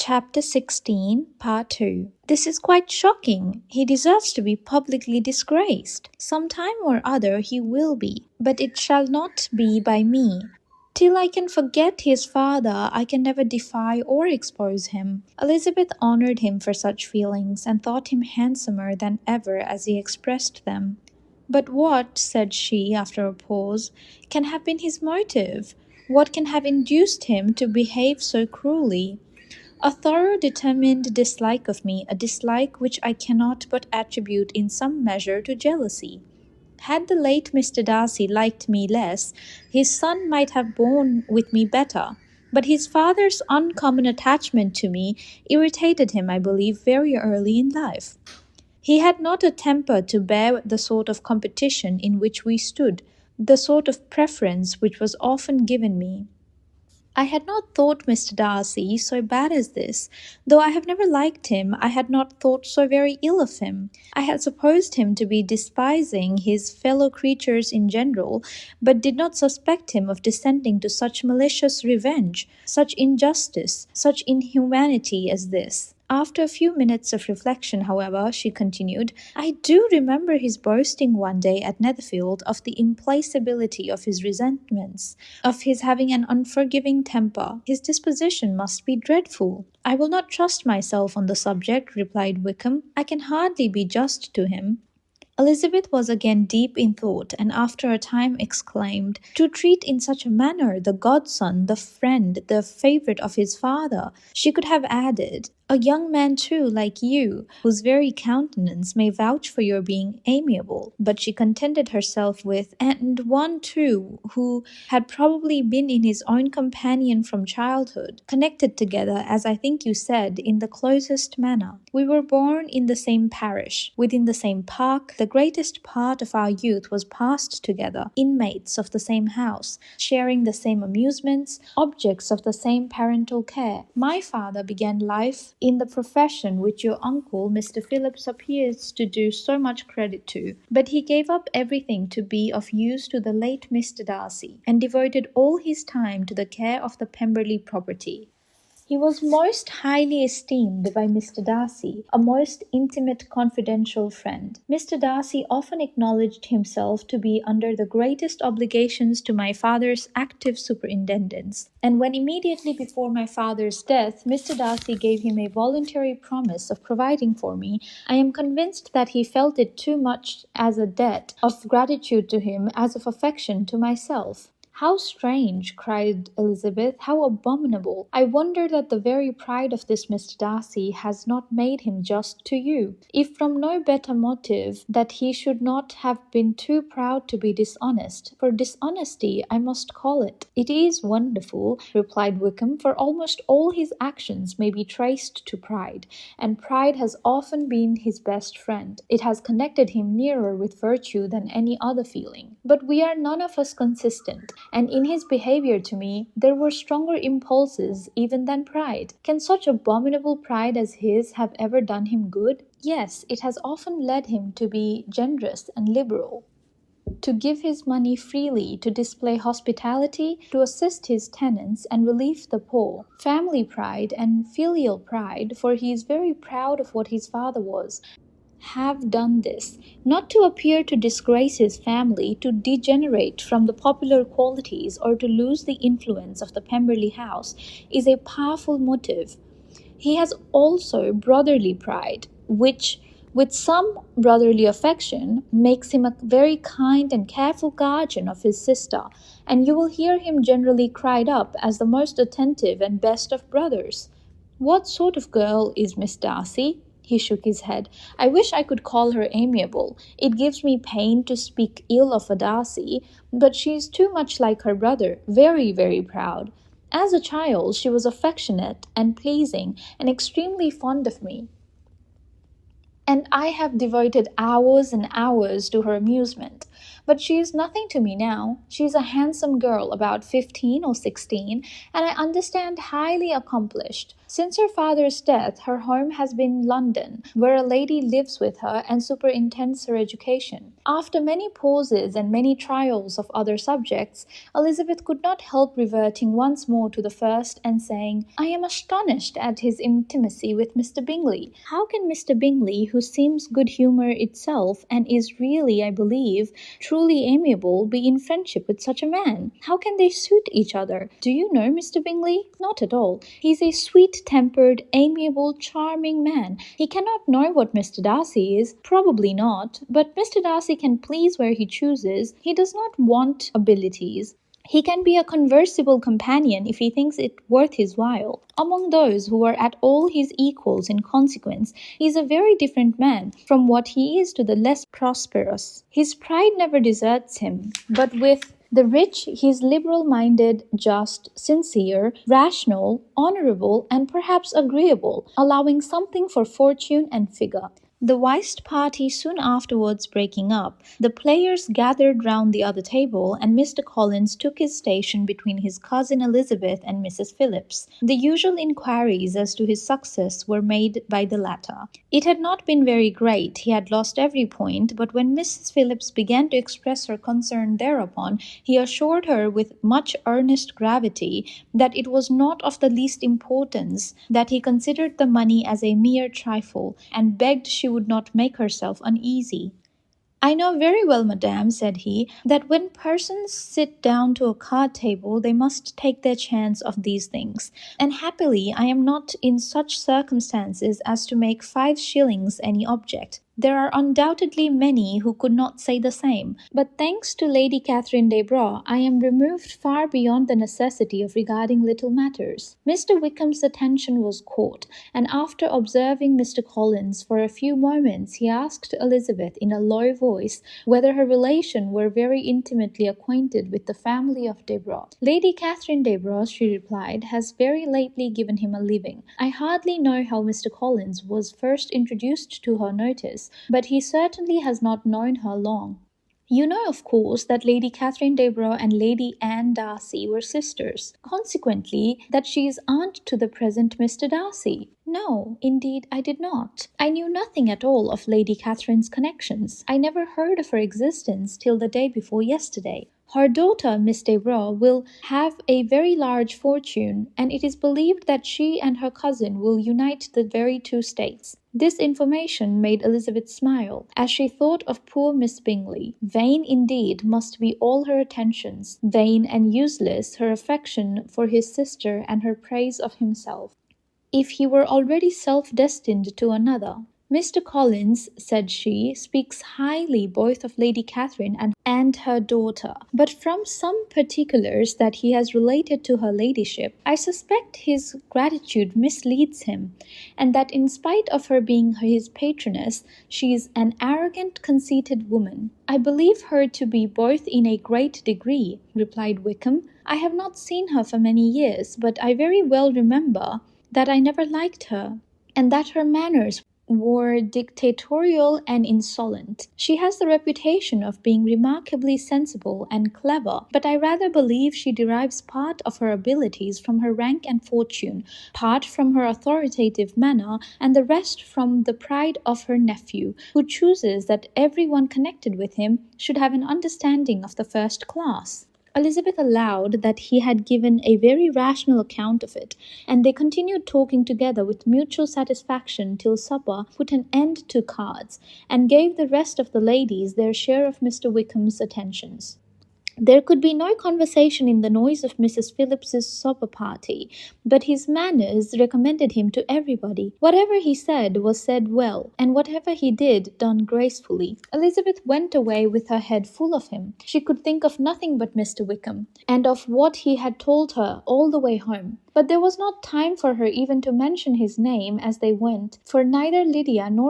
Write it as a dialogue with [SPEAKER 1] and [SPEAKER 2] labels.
[SPEAKER 1] Chapter 16, Part 2. This is quite shocking. He deserves to be publicly disgraced. Some time or other he will be, but it shall not be by me. Till I can forget his father, I can never defy or expose him. Elizabeth honoured him for such feelings, and thought him handsomer than ever as he expressed them. But what, said she after a pause, can have been his motive? What can have induced him to behave so cruelly? A thorough determined dislike of me, a dislike which I cannot but attribute in some measure to jealousy. Had the late Mr. Darcy liked me less, his son might have borne with me better. But his father's uncommon attachment to me irritated him, I believe, very early in life. He had not a temper to bear the sort of competition in which we stood, the sort of preference which was often given me. I had not thought Mr. Darcy so bad as this. Though I have never liked him, I had not thought so very ill of him. I had supposed him to be despising his fellow creatures in general, but did not suspect him of descending to such malicious revenge, such injustice, such inhumanity as this. After a few minutes of reflection, however, she continued, I do remember his boasting one day at Netherfield of the implacability of his resentments, of his having an unforgiving temper. His disposition must be dreadful. I will not trust myself on the subject, replied Wickham. I can hardly be just to him. Elizabeth was again deep in thought, and after a time exclaimed, To treat in such a manner the godson, the friend, the favourite of his father. She could have added, a young man too, like you, whose very countenance may vouch for your being amiable. But she contented herself with, and one too, who had probably been in his own companion from childhood, connected together, as I think you said, in the closest manner. We were born in the same parish, within the same park. The greatest part of our youth was passed together, inmates of the same house, sharing the same amusements, objects of the same parental care. My father began life in the profession which your uncle, Mr. Phillips, appears to do so much credit to, but he gave up everything to be of use to the late Mr. Darcy, and devoted all his time to the care of the Pemberley property. He was most highly esteemed by Mr. Darcy, a most intimate confidential friend. Mr. Darcy often acknowledged himself to be under the greatest obligations to my father's active superintendence, and when immediately before my father's death Mr. Darcy gave him a voluntary promise of providing for me, I am convinced that he felt it too much as a debt of gratitude to him as of affection to myself. How strange, cried Elizabeth, how abominable! I wonder that the very pride of this Mr. Darcy has not made him just to you, if from no better motive that he should not have been too proud to be dishonest, for dishonesty I must call it. It is wonderful, replied Wickham, for almost all his actions may be traced to pride, and pride has often been his best friend. It has connected him nearer with virtue than any other feeling. But we are none of us consistent, and in his behaviour to me there were stronger impulses even than pride. Can such abominable pride as his have ever done him good? Yes, it has often led him to be generous and liberal, to give his money freely, to display hospitality, to assist his tenants and relieve the poor. Family pride and filial pride, for he is very proud of what his father was, have done this, not to appear to disgrace his family, to degenerate from the popular qualities, or to lose the influence of the Pemberley house, is a powerful motive. He has also brotherly pride, which, with some brotherly affection, makes him a very kind and careful guardian of his sister, and you will hear him generally cried up as the most attentive and best of brothers. What sort of girl is Miss Darcy? He shook his head. I wish I could call her amiable. It gives me pain to speak ill of a Darcy, but she is too much like her brother, very, very proud. As a child, she was affectionate and pleasing, and extremely fond of me. and I have devoted hours and hours to her amusement. But she is nothing to me now. She is a handsome girl, about 15 or 16, and I understand highly accomplished. Since her father's death, her home has been London, where a lady lives with her and superintends her education. After many pauses and many trials of other subjects, Elizabeth could not help reverting once more to the first and saying, "I am astonished at his intimacy with Mr. Bingley. How can Mr. Bingley, who seems good humour itself, and is really, I believe, truly amiable, be in friendship with such a man? How can they suit each other? Do you know Mr. Bingley? Not at all. He is a sweet-tempered, amiable, charming man. He cannot know what Mr. Darcy is. Probably not. But Mr. Darcy can please where he chooses. He does not want abilities. He can be a conversible companion if he thinks it worth his while. Among those who are at all his equals in consequence, he is a very different man from what he is to the less prosperous. His pride never deserts him, but with the rich, he is liberal-minded, just, sincere, rational, honourable, and perhaps agreeable, allowing something for fortune and figure. The whist party soon afterwards breaking up, the players gathered round the other table, and Mr. Collins took his station between his cousin Elizabeth and Mrs. Phillips. The usual inquiries as to his success were made by the latter. It had not been very great, he had lost every point, but when Mrs. Phillips began to express her concern thereupon, he assured her with much earnest gravity that it was not of the least importance, that he considered the money as a mere trifle, and begged she would not make herself uneasy. "I know very well, madam," said he, "that when persons sit down to a card table they must take their chance of these things, and happily I am not in such circumstances as to make 5 shillings any object. There are undoubtedly many who could not say the same, but thanks to Lady Catherine de Bourgh, I am removed far beyond the necessity of regarding little matters." Mr. Wickham's attention was caught, and after observing Mr. Collins for a few moments, he asked Elizabeth in a low voice whether her relation were very intimately acquainted with the family of de Bourgh. "Lady Catherine de Bourgh," she replied, "has very lately given him a living. I hardly know how Mr. Collins was first introduced to her notice, but he certainly has not known her long. You know, of course, that Lady Catherine de Bourgh and Lady Anne Darcy were sisters, consequently that she is aunt to the present Mr. Darcy." "No, indeed I did not. I knew nothing at all of Lady Catherine's connections. I never heard of her existence till the day before yesterday. Her daughter, Miss de Bourgh, will have a very large fortune, and it is believed that she and her cousin will unite the very 2 states." This information made Elizabeth smile, as she thought of poor Miss Bingley. Vain indeed must be all her attentions, vain and useless her affection for his sister and her praise of himself, if he were already self-destined to another. "Mr. Collins," said she, "speaks highly both of Lady Catherine and her daughter, but from some particulars that he has related to her ladyship, I suspect his gratitude misleads him, and that in spite of her being his patroness, she is an arrogant, conceited woman." "I believe her to be both in a great degree," replied Wickham. "I have not seen her for many years, but I very well remember that I never liked her, and that her manners were dictatorial and insolent. She has the reputation of being remarkably sensible and clever, but I rather believe she derives part of her abilities from her rank and fortune, part from her authoritative manner, and the rest from the pride of her nephew, who chooses that every one connected with him should have an understanding of the first class." Elizabeth allowed that he had given a very rational account of it, and they continued talking together with mutual satisfaction till supper put an end to cards, and gave the rest of the ladies their share of Mr. Wickham's attentions. There could be no conversation in the noise of Mrs. Phillips's supper party, but his manners recommended him to everybody. Whatever he said was said well, and whatever he did done gracefully. Elizabeth went away with her head full of him. She could think of nothing but Mr. Wickham, and of what he had told her all the way home. But there was not time for her even to mention his name as they went, for neither Lydia nor